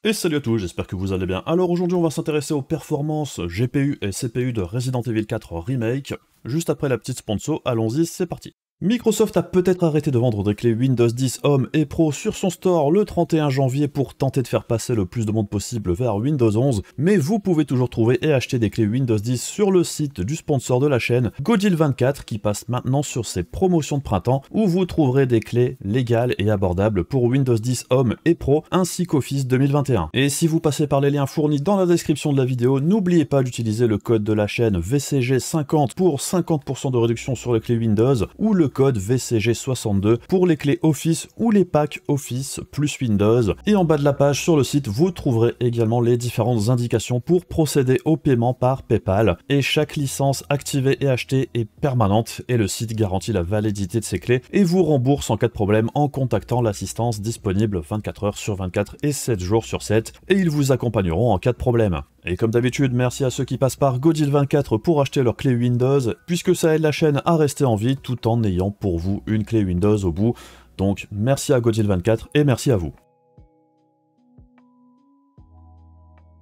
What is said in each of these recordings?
Et salut à tous, j'espère que vous allez bien. Alors aujourd'hui on va s'intéresser aux performances GPU et CPU de Resident Evil 4 Remake. Juste après la petite sponsor, allons-y, c'est parti. Microsoft a peut-être arrêté de vendre des clés Windows 10 Home et Pro sur son store le 31 janvier pour tenter de faire passer le plus de monde possible vers Windows 11, mais vous pouvez toujours trouver et acheter des clés Windows 10 sur le site du sponsor de la chaîne, Godil24, qui passe maintenant sur ses promotions de printemps, où vous trouverez des clés légales et abordables pour Windows 10 Home et Pro, ainsi qu'Office 2021. Et si vous passez par les liens fournis dans la description de la vidéo, n'oubliez pas d'utiliser le code de la chaîne VCG50 pour 50% de réduction sur les clés Windows, ou le code VCG62 pour les clés Office ou les packs Office plus Windows. Et en bas de la page sur le site, vous trouverez également les différentes indications pour procéder au paiement par PayPal. Et chaque licence activée et achetée est permanente et le site garantit la validité de ces clés et vous rembourse en cas de problème en contactant l'assistance disponible 24 heures sur 24 et 7 jours sur 7 et ils vous accompagneront en cas de problème. Et comme d'habitude, merci à ceux qui passent par Godil24 pour acheter leur clé Windows, puisque ça aide la chaîne à rester en vie tout en ayant pour vous une clé Windows au bout. Donc merci à Godil24 et merci à vous.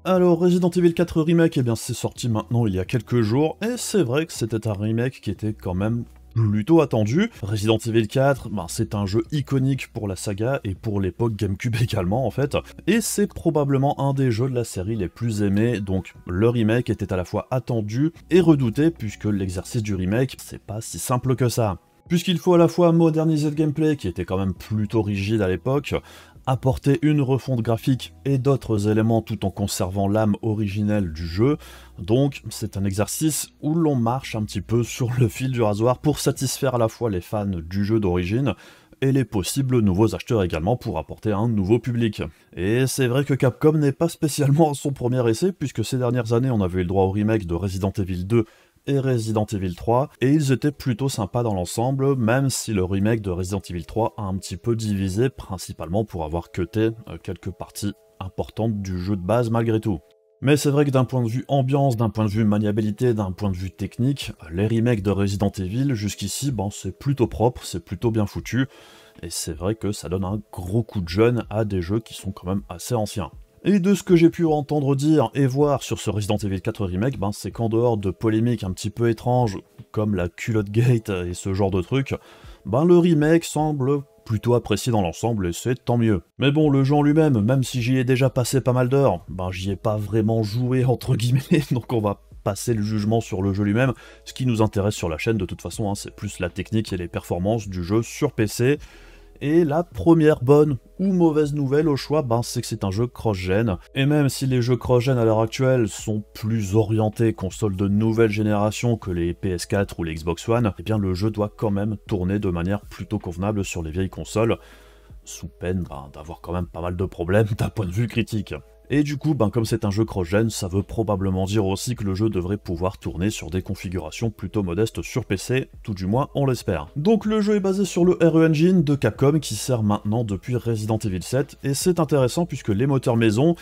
Alors Resident Evil 4 Remake, eh bien c'est sorti maintenant il y a quelques jours, et c'est vrai que c'était un remake qui était quand même plutôt attendu. Resident Evil 4, c'est un jeu iconique pour la saga et pour l'époque GameCube également en fait, et c'est probablement un des jeux de la série les plus aimés, donc le remake était à la fois attendu et redouté puisque l'exercice du remake c'est pas si simple que ça. Puisqu'il faut à la fois moderniser le gameplay qui était quand même plutôt rigide à l'époque, apporter une refonte graphique et d'autres éléments tout en conservant l'âme originelle du jeu, donc c'est un exercice où l'on marche un petit peu sur le fil du rasoir pour satisfaire à la fois les fans du jeu d'origine et les possibles nouveaux acheteurs également pour apporter un nouveau public. Et c'est vrai que Capcom n'est pas spécialement à son premier essai, puisque ces dernières années on avait eu le droit au remake de Resident Evil 2 et Resident Evil 3, et ils étaient plutôt sympas dans l'ensemble, même si le remake de Resident Evil 3 a un petit peu divisé, principalement pour avoir cuté quelques parties importantes du jeu de base malgré tout. Mais c'est vrai que d'un point de vue ambiance, d'un point de vue maniabilité, d'un point de vue technique, les remakes de Resident Evil, jusqu'ici, c'est plutôt propre, c'est plutôt bien foutu, et c'est vrai que ça donne un gros coup de jeune à des jeux qui sont quand même assez anciens. Et de ce que j'ai pu entendre dire et voir sur ce Resident Evil 4 Remake, c'est qu'en dehors de polémiques un petit peu étranges, comme la culotte gate et ce genre de trucs, le remake semble plutôt apprécié dans l'ensemble et c'est tant mieux. Mais bon, le jeu en lui-même, même si j'y ai déjà passé pas mal d'heures, j'y ai pas vraiment joué entre guillemets, donc on va passer le jugement sur le jeu lui-même. Ce qui nous intéresse sur la chaîne de toute façon, c'est plus la technique et les performances du jeu sur PC. Et la première bonne ou mauvaise nouvelle au choix, c'est que c'est un jeu cross-gen. Et même si les jeux cross-gen à l'heure actuelle sont plus orientés console de nouvelle génération que les PS4 ou les Xbox One, eh bien le jeu doit quand même tourner de manière plutôt convenable sur les vieilles consoles, sous peine d'avoir quand même pas mal de problèmes d'un point de vue critique. Et du coup, comme c'est un jeu cross-gen, ça veut probablement dire aussi que le jeu devrait pouvoir tourner sur des configurations plutôt modestes sur PC, tout du moins on l'espère. Donc le jeu est basé sur le RE Engine de Capcom qui sert maintenant depuis Resident Evil 7, et c'est intéressant puisque les moteurs maison,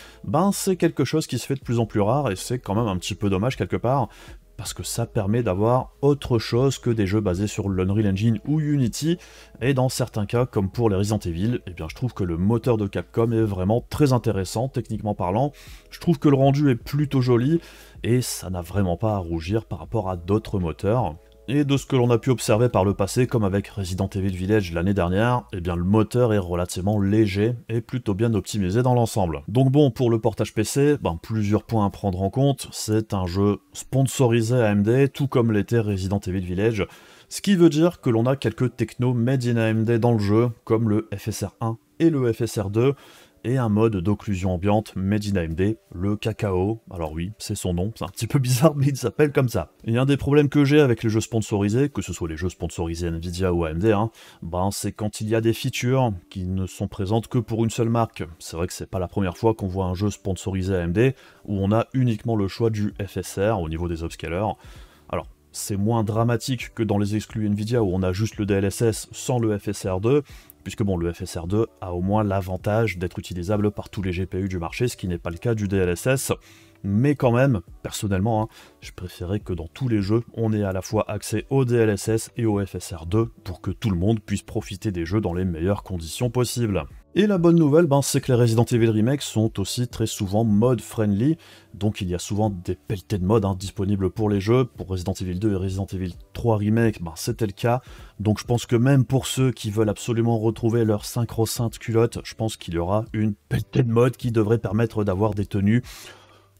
c'est quelque chose qui se fait de plus en plus rare, et c'est quand même un petit peu dommage quelque part, parce que ça permet d'avoir autre chose que des jeux basés sur l'Unreal Engine ou Unity, et dans certains cas, comme pour les Resident Evil, je trouve que le moteur de Capcom est vraiment très intéressant, techniquement parlant. Je trouve que le rendu est plutôt joli, et ça n'a vraiment pas à rougir par rapport à d'autres moteurs. Et de ce que l'on a pu observer par le passé, comme avec Resident Evil Village l'année dernière, le moteur est relativement léger et plutôt bien optimisé dans l'ensemble. Donc bon, pour le portage PC, plusieurs points à prendre en compte, c'est un jeu sponsorisé AMD, tout comme l'était Resident Evil Village, ce qui veut dire que l'on a quelques technos made in AMD dans le jeu, comme le FSR1 et le FSR2, et un mode d'occlusion ambiante made in AMD, le Cacao. Alors oui, c'est son nom, c'est un petit peu bizarre, mais il s'appelle comme ça. Et un des problèmes que j'ai avec les jeux sponsorisés, que ce soit les jeux sponsorisés Nvidia ou AMD, c'est quand il y a des features qui ne sont présentes que pour une seule marque. C'est vrai que c'est pas la première fois qu'on voit un jeu sponsorisé AMD, où on a uniquement le choix du FSR au niveau des upscalers. Alors, c'est moins dramatique que dans les exclus Nvidia où on a juste le DLSS sans le FSR2, puisque le FSR2 a au moins l'avantage d'être utilisable par tous les GPU du marché, ce qui n'est pas le cas du DLSS, mais quand même, personnellement, je préférais que dans tous les jeux, on ait à la fois accès au DLSS et au FSR2, pour que tout le monde puisse profiter des jeux dans les meilleures conditions possibles. Et la bonne nouvelle, c'est que les Resident Evil Remake sont aussi très souvent mode-friendly, donc il y a souvent des pelletés de modes disponibles pour les jeux. Pour Resident Evil 2 et Resident Evil 3 Remake, c'était le cas, donc je pense que même pour ceux qui veulent absolument retrouver leur synchro-sainte culotte, je pense qu'il y aura une pelletée de modes qui devrait permettre d'avoir des tenues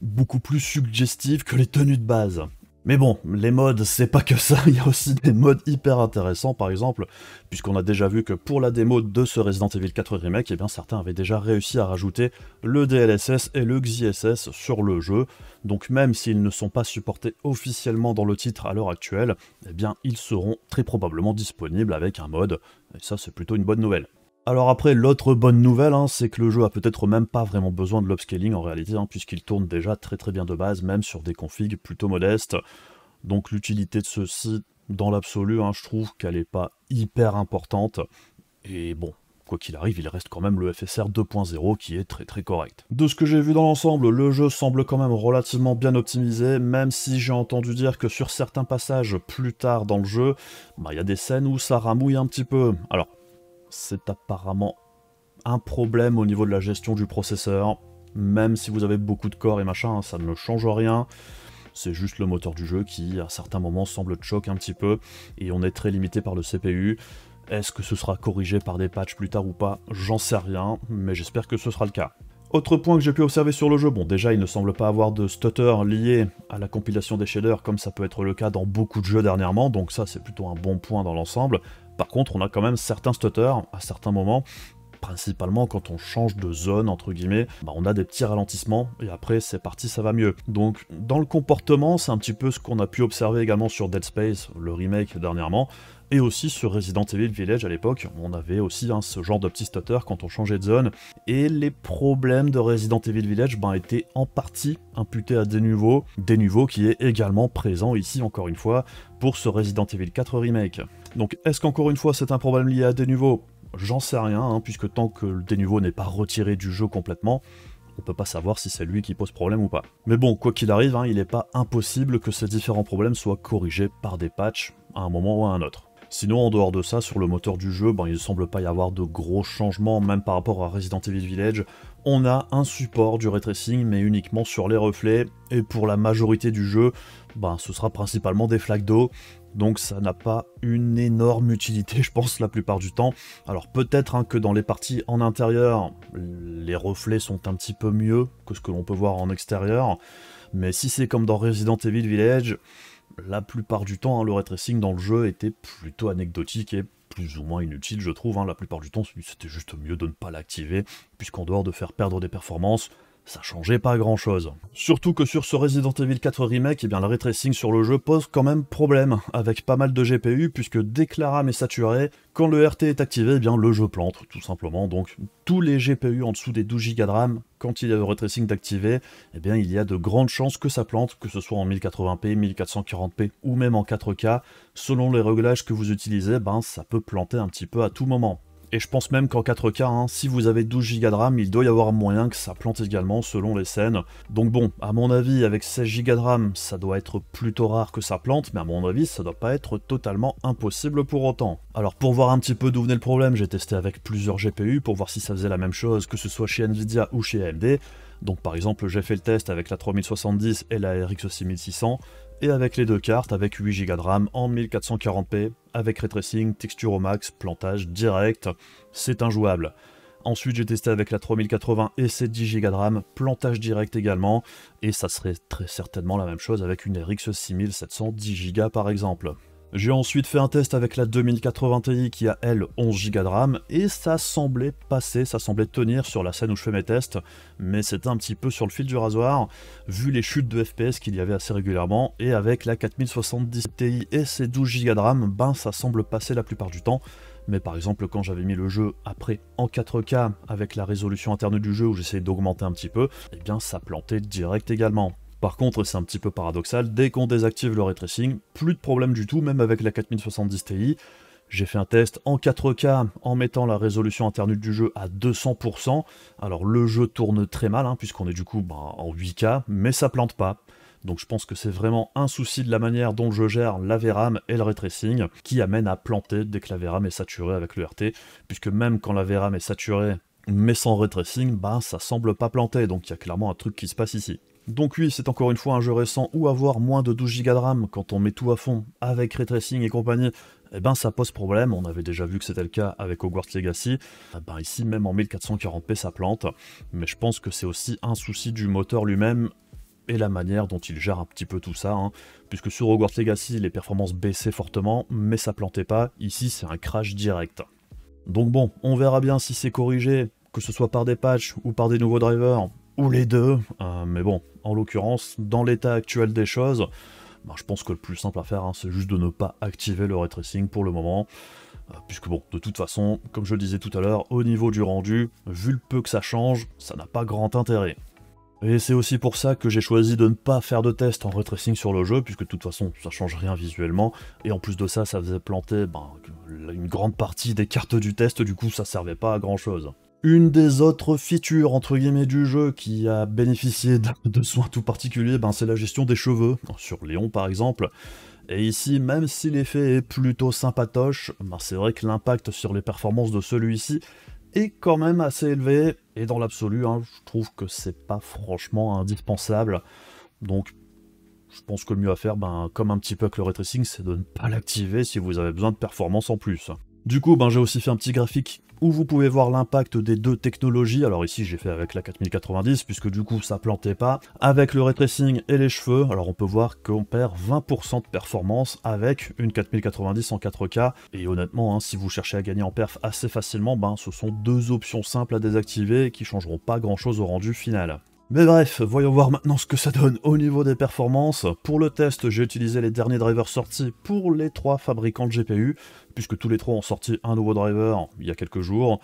beaucoup plus suggestives que les tenues de base. Mais bon, les mods, c'est pas que ça, il y a aussi des mods hyper intéressants, par exemple, puisqu'on a déjà vu que pour la démo de ce Resident Evil 4 Remake, eh bien certains avaient déjà réussi à rajouter le DLSS et le XISS sur le jeu, donc même s'ils ne sont pas supportés officiellement dans le titre à l'heure actuelle, eh bien ils seront très probablement disponibles avec un mod, et ça c'est plutôt une bonne nouvelle. Alors après, l'autre bonne nouvelle, c'est que le jeu a peut-être même pas vraiment besoin de l'upscaling en réalité, puisqu'il tourne déjà très très bien de base, même sur des configs plutôt modestes. Donc l'utilité de ceci, dans l'absolu, je trouve qu'elle n'est pas hyper importante. Et bon, quoi qu'il arrive, il reste quand même le FSR 2.0 qui est très très correct. De ce que j'ai vu dans l'ensemble, le jeu semble quand même relativement bien optimisé, même si j'ai entendu dire que sur certains passages plus tard dans le jeu, il y a des scènes où ça ramouille un petit peu. Alors, c'est apparemment un problème au niveau de la gestion du processeur, même si vous avez beaucoup de corps et machin, ça ne change rien. C'est juste le moteur du jeu qui, à certains moments, semble choquer un petit peu, et on est très limité par le CPU. Est-ce que ce sera corrigé par des patchs plus tard ou pas? J'en sais rien, mais j'espère que ce sera le cas. Autre point que j'ai pu observer sur le jeu, bon déjà il ne semble pas avoir de stutter lié à la compilation des shaders comme ça peut être le cas dans beaucoup de jeux dernièrement, donc ça c'est plutôt un bon point dans l'ensemble. Par contre on a quand même certains stutters à certains moments, principalement quand on change de zone entre guillemets, on a des petits ralentissements et après c'est parti, ça va mieux. Donc dans le comportement c'est un petit peu ce qu'on a pu observer également sur Dead Space, le remake dernièrement, et aussi sur Resident Evil Village à l'époque, on avait aussi ce genre de petit stutter quand on changeait de zone, et les problèmes de Resident Evil Village étaient en partie imputés à Denuvo qui est également présent ici encore une fois pour ce Resident Evil 4 Remake. Donc est-ce qu'encore une fois c'est un problème lié à Denuvo? J'en sais rien, puisque tant que le Denuvo n'est pas retiré du jeu complètement, on peut pas savoir si c'est lui qui pose problème ou pas. Mais bon, quoi qu'il arrive, il n'est pas impossible que ces différents problèmes soient corrigés par des patchs à un moment ou à un autre. Sinon, en dehors de ça, sur le moteur du jeu, il ne semble pas y avoir de gros changements, même par rapport à Resident Evil Village. On a un support du ray tracing, mais uniquement sur les reflets, et pour la majorité du jeu, ce sera principalement des flaques d'eau, donc ça n'a pas une énorme utilité, je pense, la plupart du temps. Alors peut-être que dans les parties en intérieur, les reflets sont un petit peu mieux que ce que l'on peut voir en extérieur, mais si c'est comme dans Resident Evil Village, la plupart du temps, le ray tracing dans le jeu était plutôt anecdotique et plus ou moins inutile, je trouve. La plupart du temps, c'était juste mieux de ne pas l'activer, puisqu'en dehors de faire perdre des performances, ça changeait pas grand chose. Surtout que sur ce Resident Evil 4 Remake, le ray tracing sur le jeu pose quand même problème, avec pas mal de GPU, puisque dès que la RAM est saturée, quand le RT est activé, le jeu plante, tout simplement. Donc tous les GPU en dessous des 12 Go de RAM, quand il y a le ray tracing d'activer, il y a de grandes chances que ça plante, que ce soit en 1080p, 1440p ou même en 4K, selon les réglages que vous utilisez, ça peut planter un petit peu à tout moment. Et je pense même qu'en 4K, si vous avez 12 Go de RAM, il doit y avoir moyen que ça plante également selon les scènes. Donc bon, à mon avis, avec 16 Go de RAM, ça doit être plutôt rare que ça plante, mais à mon avis, ça doit pas être totalement impossible pour autant. Alors pour voir un petit peu d'où venait le problème, j'ai testé avec plusieurs GPU pour voir si ça faisait la même chose, que ce soit chez Nvidia ou chez AMD. Donc par exemple, j'ai fait le test avec la 3070 et la RX 6600, et avec les deux cartes, avec 8 Go de RAM en 1440p, avec ray tracing, texture au max, plantage direct, c'est injouable. Ensuite j'ai testé avec la 3080 et ses 10 Go de RAM, plantage direct également, et ça serait très certainement la même chose avec une RX 6700 10 Go par exemple. J'ai ensuite fait un test avec la 2080 Ti qui a elle 11 Go de RAM et ça semblait passer, ça semblait tenir sur la scène où je fais mes tests, mais c'était un petit peu sur le fil du rasoir, vu les chutes de FPS qu'il y avait assez régulièrement, et avec la 4070 Ti et ses 12 Go de RAM, ça semble passer la plupart du temps. Mais par exemple quand j'avais mis le jeu après en 4K avec la résolution interne du jeu où j'essayais d'augmenter un petit peu, ça plantait direct également. Par contre, c'est un petit peu paradoxal, dès qu'on désactive le ray tracing, plus de problème du tout, même avec la 4070 Ti. J'ai fait un test en 4K en mettant la résolution interne du jeu à 200%. Alors le jeu tourne très mal, puisqu'on est du coup en 8K, mais ça plante pas. Donc je pense que c'est vraiment un souci de la manière dont je gère la VRAM et le ray tracing qui amène à planter dès que la VRAM est saturée avec le RT, puisque même quand la VRAM est saturée mais sans ray tracing, bah ça semble pas planter, donc il y a clairement un truc qui se passe ici. Donc oui, c'est encore une fois un jeu récent où avoir moins de 12 Go de RAM quand on met tout à fond avec ray tracing et compagnie, eh ben ça pose problème, on avait déjà vu que c'était le cas avec Hogwarts Legacy, eh ben ici même en 1440p ça plante, mais je pense que c'est aussi un souci du moteur lui-même et la manière dont il gère un petit peu tout ça, hein, puisque sur Hogwarts Legacy les performances baissaient fortement, mais ça plantait pas, ici c'est un crash direct. Donc bon, on verra bien si c'est corrigé, que ce soit par des patchs ou par des nouveaux drivers, ou les deux, mais bon, en l'occurrence, dans l'état actuel des choses, bah, je pense que le plus simple à faire, hein, c'est juste de ne pas activer le ray tracing pour le moment, puisque bon, de toute façon, comme je le disais tout à l'heure, au niveau du rendu, vu le peu que ça change, ça n'a pas grand intérêt. Et c'est aussi pour ça que j'ai choisi de ne pas faire de test en ray tracing sur le jeu, puisque de toute façon ça change rien visuellement, et en plus de ça, ça faisait planter une grande partie des cartes du test, du coup ça servait pas à grand chose. Une des autres features entre guillemets du jeu qui a bénéficié de soins tout particuliers, c'est la gestion des cheveux, sur Léon par exemple. Et ici, même si l'effet est plutôt sympatoche, c'est vrai que l'impact sur les performances de celui-ci est quand même assez élevé, et dans l'absolu, je trouve que c'est pas franchement indispensable. Donc je pense que le mieux à faire, comme un petit peu avec le ray tracing, c'est de ne pas l'activer si vous avez besoin de performance en plus. Du coup, j'ai aussi fait un petit graphique où vous pouvez voir l'impact des deux technologies. Alors ici, j'ai fait avec la 4090, puisque du coup, ça plantait pas. Avec le ray tracing et les cheveux, alors on peut voir qu'on perd 20% de performance avec une 4090 en 4K. Et honnêtement, si vous cherchez à gagner en perf assez facilement, ce sont deux options simples à désactiver qui changeront pas grand-chose au rendu final. Mais bref, voyons voir maintenant ce que ça donne au niveau des performances. Pour le test, j'ai utilisé les derniers drivers sortis pour les 3 fabricants de GPU, puisque tous les 3 ont sorti un nouveau driver il y a quelques jours.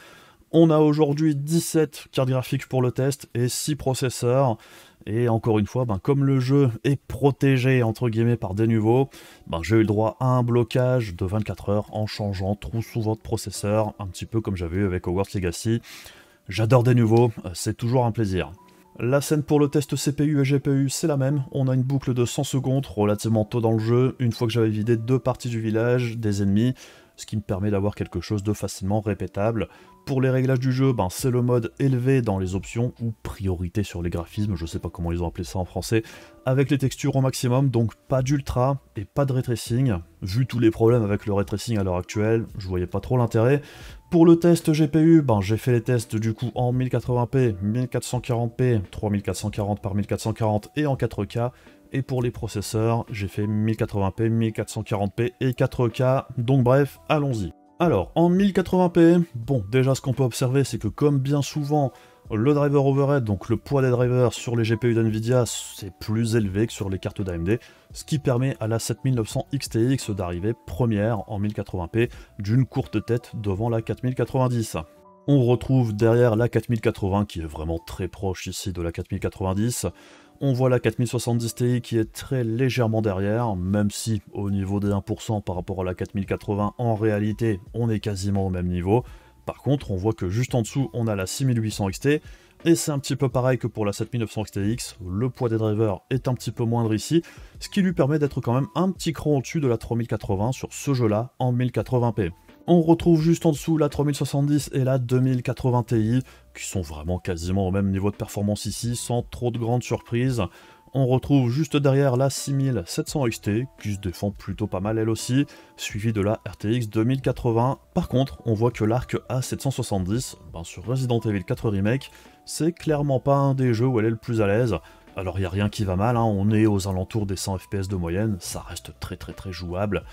On a aujourd'hui 17 cartes graphiques pour le test et 6 processeurs. Et encore une fois, comme le jeu est protégé entre guillemets par des niveaux, j'ai eu le droit à un blocage de 24 heures en changeant trop souvent de processeur, un petit peu comme j'avais eu avec Hogwarts Legacy. J'adore des nouveaux, c'est toujours un plaisir. La scène pour le test CPU et GPU, c'est la même, on a une boucle de 100 secondes relativement tôt dans le jeu, une fois que j'avais vidé 2 parties du village, des ennemis, ce qui me permet d'avoir quelque chose de facilement répétable. Pour les réglages du jeu, c'est le mode élevé dans les options, ou priorité sur les graphismes, je sais pas comment ils ont appelé ça en français, avec les textures au maximum, donc pas d'ultra et pas de ray tracing. Vu tous les problèmes avec le ray tracing à l'heure actuelle, je voyais pas trop l'intérêt. Pour le test GPU, j'ai fait les tests du coup en 1080p, 1440p, 3440 par 1440 et en 4K. Et pour les processeurs, j'ai fait 1080p, 1440p et 4K, donc bref, allons-y. Alors, en 1080p, déjà ce qu'on peut observer, c'est que comme bien souvent, le driver overhead, donc le poids des drivers sur les GPU d'NVIDIA, c'est plus élevé que sur les cartes d'AMD, ce qui permet à la 7900 XTX d'arriver première en 1080p d'une courte tête devant la 4090. On retrouve derrière la 4080 qui est vraiment très proche ici de la 4090. On voit la 4070 Ti qui est très légèrement derrière, même si au niveau des 1% par rapport à la 4080, en réalité, on est quasiment au même niveau. Par contre, on voit que juste en dessous, on a la 6800 XT, et c'est un petit peu pareil que pour la 7900 XTX, le poids des drivers est un petit peu moindre ici, ce qui lui permet d'être quand même un petit cran au-dessus de la 3080 sur ce jeu-là en 1080p. On retrouve juste en dessous la 3070 et la 2080 Ti, qui sont vraiment quasiment au même niveau de performance ici, sans trop de grandes surprises. On retrouve juste derrière la 6700 XT, qui se défend plutôt pas mal elle aussi, suivie de la RTX 2080. Par contre, on voit que l'arc A770, sur Resident Evil 4 Remake, c'est clairement pas un des jeux où elle est le plus à l'aise. Alors il n'y a rien qui va mal, on est aux alentours des 100 FPS de moyenne, ça reste très jouable.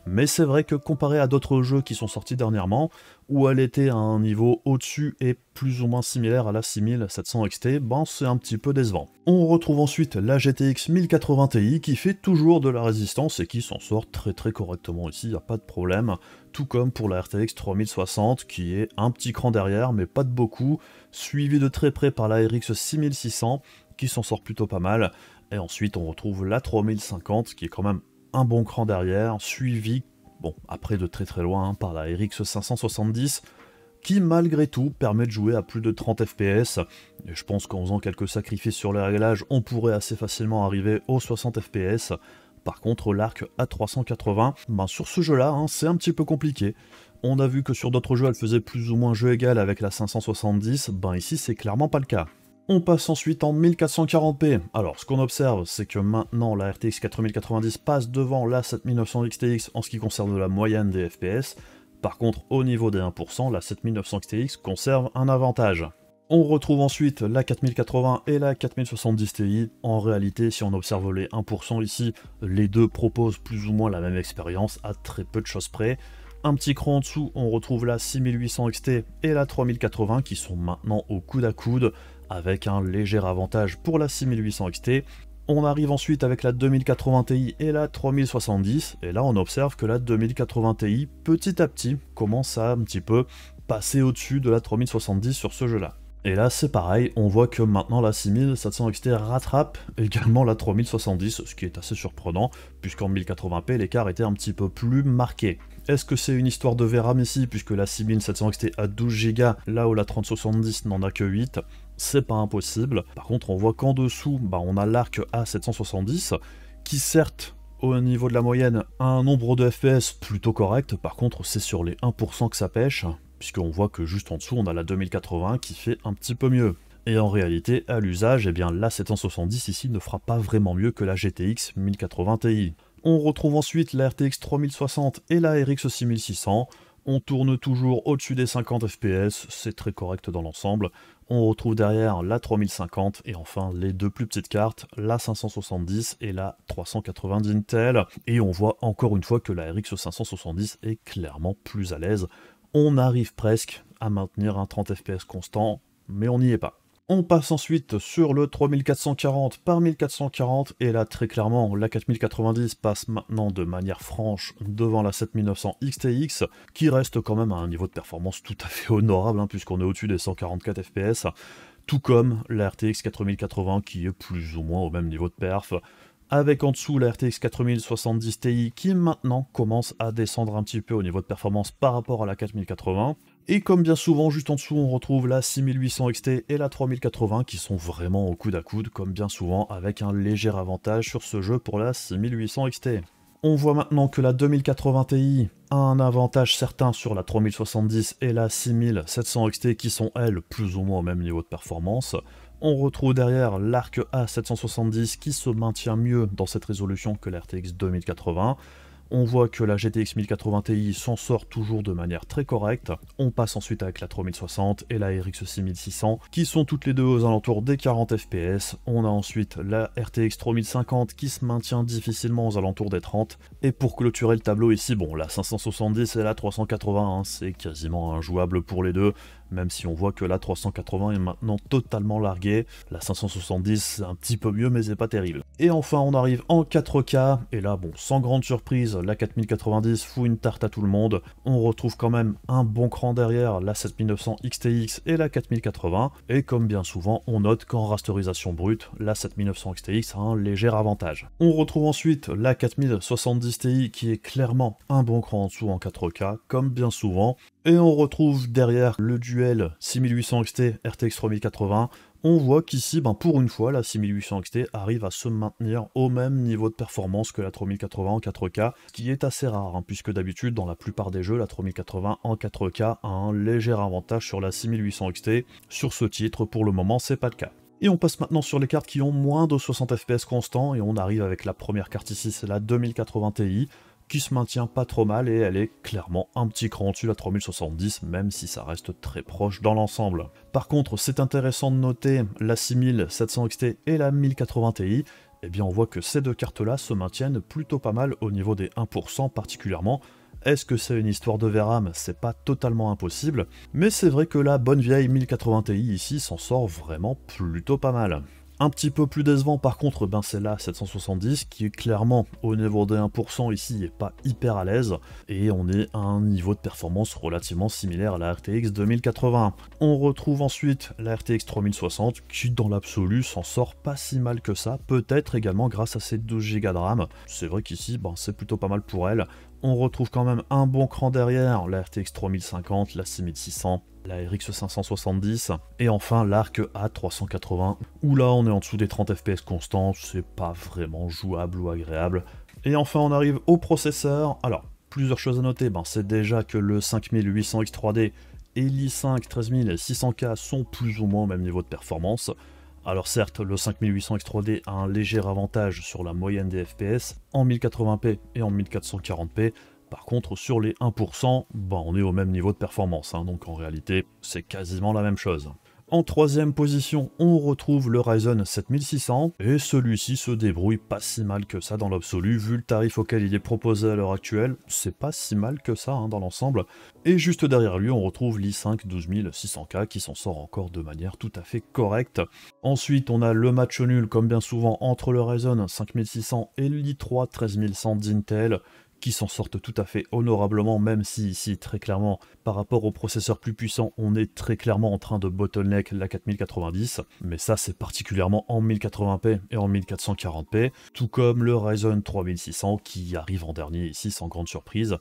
Mais c'est vrai que comparé à d'autres jeux qui sont sortis dernièrement, où elle était à un niveau au-dessus et plus ou moins similaire à la 6700 XT, c'est un petit peu décevant. On retrouve ensuite la GTX 1080 Ti qui fait toujours de la résistance et qui s'en sort très correctement ici, il n'y a pas de problème. Tout comme pour la RTX 3060 qui est un petit cran derrière mais pas de beaucoup, suivi de très près par la RX 6600 qui s'en sort plutôt pas mal. Et ensuite on retrouve la 3050 qui est quand même un bon cran derrière, suivi, après de très loin, par la RX 570, qui malgré tout permet de jouer à plus de 30 FPS, et je pense qu'en faisant quelques sacrifices sur les réglages, on pourrait assez facilement arriver aux 60 FPS. Par contre, l'arc A380, sur ce jeu-là, c'est un petit peu compliqué. On a vu que sur d'autres jeux elle faisait plus ou moins jeu égal avec la 570, ben ici c'est clairement pas le cas. On passe ensuite en 1440p. Alors ce qu'on observe, c'est que maintenant la RTX 4090 passe devant la 7900 XTX en ce qui concerne la moyenne des FPS. Par contre, au niveau des 1%, la 7900 XTX conserve un avantage. On retrouve ensuite la 4080 et la 4070 Ti. En réalité, si on observe les 1% ici, les deux proposent plus ou moins la même expérience à très peu de choses près. Un petit cran en dessous, on retrouve la 6800 XT et la 3080 qui sont maintenant au coude à coude, avec un léger avantage pour la 6800 XT. On arrive ensuite avec la 2080 Ti et la 3070, et là on observe que la 2080 Ti, petit à petit, commence à un petit peu passer au-dessus de la 3070 sur ce jeu-là. Et là c'est pareil, on voit que maintenant la 6700 XT rattrape également la 3070, ce qui est assez surprenant, puisqu'en 1080p l'écart était un petit peu plus marqué. Est-ce que c'est une histoire de VRAM ici, puisque la 6700 XT a 12 Go, là où la 3070 n'en a que 8? C'est pas impossible. Par contre, on voit qu'en dessous, on a l'arc A770, qui certes, au niveau de la moyenne, a un nombre de FPS plutôt correct. Par contre, c'est sur les 1% que ça pêche, puisqu'on voit que juste en dessous, on a la 2080 qui fait un petit peu mieux. Et en réalité, à l'usage, eh bien, la 770 ici ne fera pas vraiment mieux que la GTX 1080 Ti. On retrouve ensuite la RTX 3060 et la RX 6600. On tourne toujours au-dessus des 50 FPS, c'est très correct dans l'ensemble. On retrouve derrière la 3050 et enfin les deux plus petites cartes, la 570 et la 390 Intel. Et on voit encore une fois que la RX 570 est clairement plus à l'aise. On arrive presque à maintenir un 30 FPS constant, mais on n'y est pas. On passe ensuite sur le 3440 par 1440, et là très clairement la 4090 passe maintenant de manière franche devant la 7900 XTX, qui reste quand même à un niveau de performance tout à fait honorable, puisqu'on est au-dessus des 144 FPS, tout comme la RTX 4080 qui est plus ou moins au même niveau de perf, avec en dessous la RTX 4070 Ti qui maintenant commence à descendre un petit peu au niveau de performance par rapport à la 4080. Et comme bien souvent, juste en dessous, on retrouve la 6800 XT et la 3080 qui sont vraiment au coude à coude, comme bien souvent, avec un léger avantage sur ce jeu pour la 6800 XT. On voit maintenant que la 2080 Ti a un avantage certain sur la 3070 et la 6700 XT qui sont elles plus ou moins au même niveau de performance. On retrouve derrière l'arc A770 qui se maintient mieux dans cette résolution que la RTX 2080. On voit que la GTX 1080 Ti s'en sort toujours de manière très correcte. On passe ensuite avec la 3060 et la RX 6600 qui sont toutes les deux aux alentours des 40 FPS. On a ensuite la RTX 3050 qui se maintient difficilement aux alentours des 30. Et pour clôturer le tableau ici, la 570 et la 380, c'est quasiment injouable pour les deux. Même si on voit que la 380 est maintenant totalement larguée. La 570 c'est un petit peu mieux mais c'est pas terrible. Et enfin on arrive en 4K, et là sans grande surprise, la 4090 fout une tarte à tout le monde. On retrouve quand même un bon cran derrière la 7900 XTX et la 4080, et comme bien souvent on note qu'en rasterisation brute, la 7900 XTX a un léger avantage. On retrouve ensuite la 4070 Ti qui est clairement un bon cran en dessous en 4K, comme bien souvent. Et on retrouve derrière le duel 6800 XT RTX 3080. On voit qu'ici, pour une fois, la 6800 XT arrive à se maintenir au même niveau de performance que la 3080 en 4K, ce qui est assez rare, puisque d'habitude, dans la plupart des jeux, la 3080 en 4K a un léger avantage sur la 6800 XT. Sur ce titre, pour le moment, c'est pas le cas. Et on passe maintenant sur les cartes qui ont moins de 60 FPS constants, et on arrive avec la première carte ici, c'est la 2080 Ti, qui se maintient pas trop mal, et elle est clairement un petit cran au-dessus de la 3070, même si ça reste très proche dans l'ensemble. Par contre, c'est intéressant de noter la 6700 XT et la 1080 Ti, eh bien on voit que ces deux cartes-là se maintiennent plutôt pas mal au niveau des 1% particulièrement. Est-ce que c'est une histoire de VRAM? C'est pas totalement impossible, mais c'est vrai que la bonne vieille 1080 Ti ici s'en sort vraiment plutôt pas mal. Un petit peu plus décevant par contre, c'est la 770 qui est clairement au niveau des 1% ici et pas hyper à l'aise, et on est à un niveau de performance relativement similaire à la RTX 2080. On retrouve ensuite la RTX 3060 qui dans l'absolu s'en sort pas si mal que ça, peut-être également grâce à ses 12 Go de RAM. C'est vrai qu'ici c'est plutôt pas mal pour elle. On retrouve quand même un bon cran derrière, la RTX 3050, la 6600, la RX 570, et enfin l'arc A380, où là on est en dessous des 30 FPS constants, c'est pas vraiment jouable ou agréable. Et enfin on arrive au processeur. Alors, plusieurs choses à noter, c'est déjà que le 5800 X3D et l'i5 13600K sont plus ou moins au même niveau de performance. Alors certes, le 5800 X3D a un léger avantage sur la moyenne des FPS en 1080p et en 1440p. Par contre, sur les 1%, on est au même niveau de performance, donc en réalité, c'est quasiment la même chose. En troisième position, on retrouve le Ryzen 7600, et celui-ci se débrouille pas si mal que ça dans l'absolu, vu le tarif auquel il est proposé à l'heure actuelle, c'est pas si mal que ça dans l'ensemble. Et juste derrière lui, on retrouve l'i5 12600K qui s'en sort encore de manière tout à fait correcte. Ensuite, on a le match nul, comme bien souvent, entre le Ryzen 5600 et l'i3 13100 d'Intel, qui s'en sortent tout à fait honorablement, même si ici, très clairement, par rapport aux processeurs plus puissants, on est très clairement en train de bottleneck la 4090, mais ça c'est particulièrement en 1080p et en 1440p, tout comme le Ryzen 3600 qui arrive en dernier ici sans grande surprise.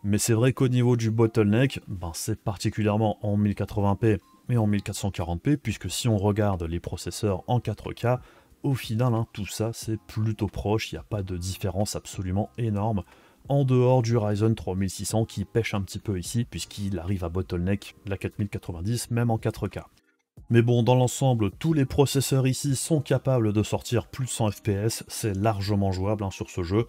Mais c'est vrai qu'au niveau du bottleneck, c'est particulièrement en 1080p et en 1440p, puisque si on regarde les processeurs en 4K, au final, tout ça c'est plutôt proche, il n'y a pas de différence absolument énorme, en dehors du Ryzen 3600 qui pêche un petit peu ici, puisqu'il arrive à bottleneck la 4090 même en 4K. Mais bon, dans l'ensemble, tous les processeurs ici sont capables de sortir plus de 100 FPS, c'est largement jouable sur ce jeu,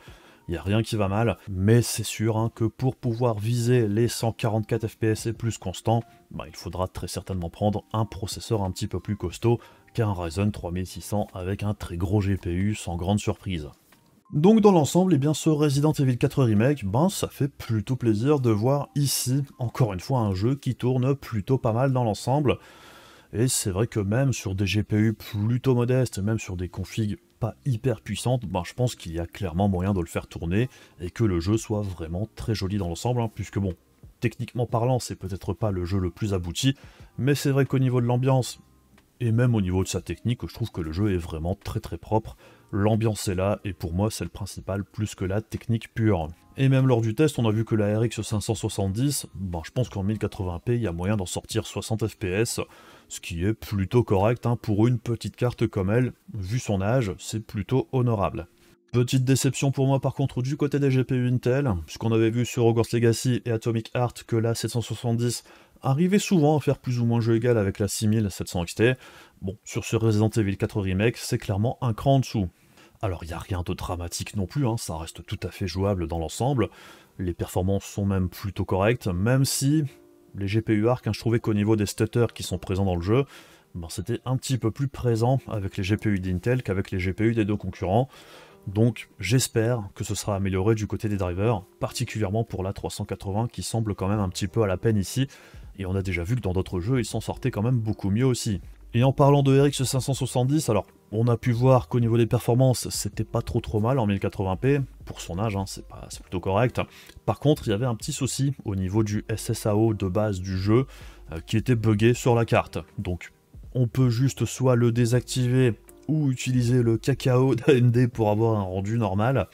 il n'y a rien qui va mal, mais c'est sûr que pour pouvoir viser les 144 FPS et plus constants, il faudra très certainement prendre un processeur un petit peu plus costaud qu'un Ryzen 3600 avec un très gros GPU sans grande surprise. Donc dans l'ensemble, ce Resident Evil 4 Remake, ça fait plutôt plaisir de voir ici, encore une fois, un jeu qui tourne plutôt pas mal dans l'ensemble. Et c'est vrai que même sur des GPU plutôt modestes, même sur des configs pas hyper puissantes, je pense qu'il y a clairement moyen de le faire tourner, et que le jeu soit vraiment très joli dans l'ensemble, puisque bon, techniquement parlant, c'est peut-être pas le jeu le plus abouti, mais c'est vrai qu'au niveau de l'ambiance, et même au niveau de sa technique, je trouve que le jeu est vraiment très très propre. L'ambiance est là, et pour moi c'est le principal plus que la technique pure. Et même lors du test, on a vu que la RX 570, je pense qu'en 1080p, il y a moyen d'en sortir 60 FPS, ce qui est plutôt correct pour une petite carte comme elle, vu son âge, c'est plutôt honorable. Petite déception pour moi par contre du côté des GPU Intel, puisqu'on avait vu sur Hogwarts Legacy et Atomic Heart que la 770 arrivait souvent à faire plus ou moins jeu égal avec la 6700 XT. Bon, sur ce Resident Evil 4 Remake, c'est clairement un cran en dessous. Alors il n'y a rien de dramatique non plus, ça reste tout à fait jouable dans l'ensemble, les performances sont même plutôt correctes, même si les GPU Arc, je trouvais qu'au niveau des stutters qui sont présents dans le jeu, c'était un petit peu plus présent avec les GPU d'Intel qu'avec les GPU des deux concurrents, donc j'espère que ce sera amélioré du côté des drivers, particulièrement pour la 380 qui semble quand même un petit peu à la peine ici, et on a déjà vu que dans d'autres jeux ils s'en sortaient quand même beaucoup mieux aussi. Et en parlant de RX 570, alors on a pu voir qu'au niveau des performances, c'était pas trop mal en 1080p, pour son âge, c'est plutôt correct. Par contre, il y avait un petit souci au niveau du SSAO de base du jeu, qui était buggé sur la carte. Donc on peut juste soit le désactiver, ou utiliser le cacao d'AMD pour avoir un rendu normal.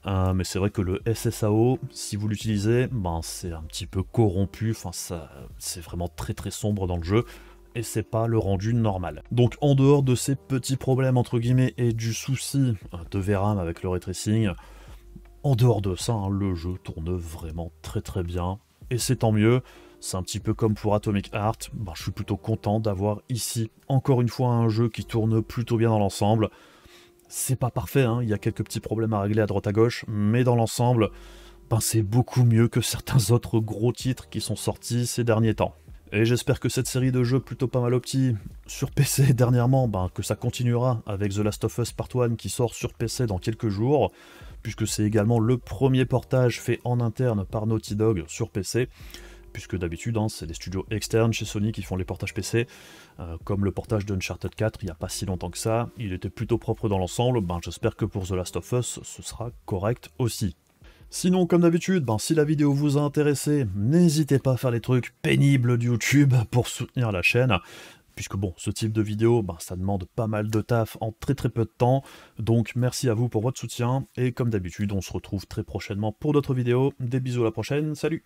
Mais c'est vrai que le SSAO, si vous l'utilisez, c'est un petit peu corrompu, c'est vraiment très très sombre dans le jeu, et c'est pas le rendu normal. Donc en dehors de ces petits problèmes entre guillemets et du souci de VRAM avec le ray tracing, en dehors de ça, le jeu tourne vraiment très très bien, et c'est tant mieux. C'est un petit peu comme pour Atomic Heart, je suis plutôt content d'avoir ici encore une fois un jeu qui tourne plutôt bien dans l'ensemble. C'est pas parfait, il y a quelques petits problèmes à régler à droite à gauche, mais dans l'ensemble, c'est beaucoup mieux que certains autres gros titres qui sont sortis ces derniers temps. Et j'espère que cette série de jeux plutôt pas mal opti sur PC dernièrement, que ça continuera avec The Last of Us Part 1 qui sort sur PC dans quelques jours, puisque c'est également le premier portage fait en interne par Naughty Dog sur PC, puisque d'habitude c'est des studios externes chez Sony qui font les portages PC, comme le portage d'Uncharted 4 il n'y a pas si longtemps que ça, il était plutôt propre dans l'ensemble, j'espère que pour The Last of Us ce sera correct aussi. Sinon, comme d'habitude, si la vidéo vous a intéressé, n'hésitez pas à faire les trucs pénibles de YouTube pour soutenir la chaîne, puisque bon, ce type de vidéo, ça demande pas mal de taf en très peu de temps, donc merci à vous pour votre soutien, et comme d'habitude, on se retrouve très prochainement pour d'autres vidéos, des bisous à la prochaine, salut!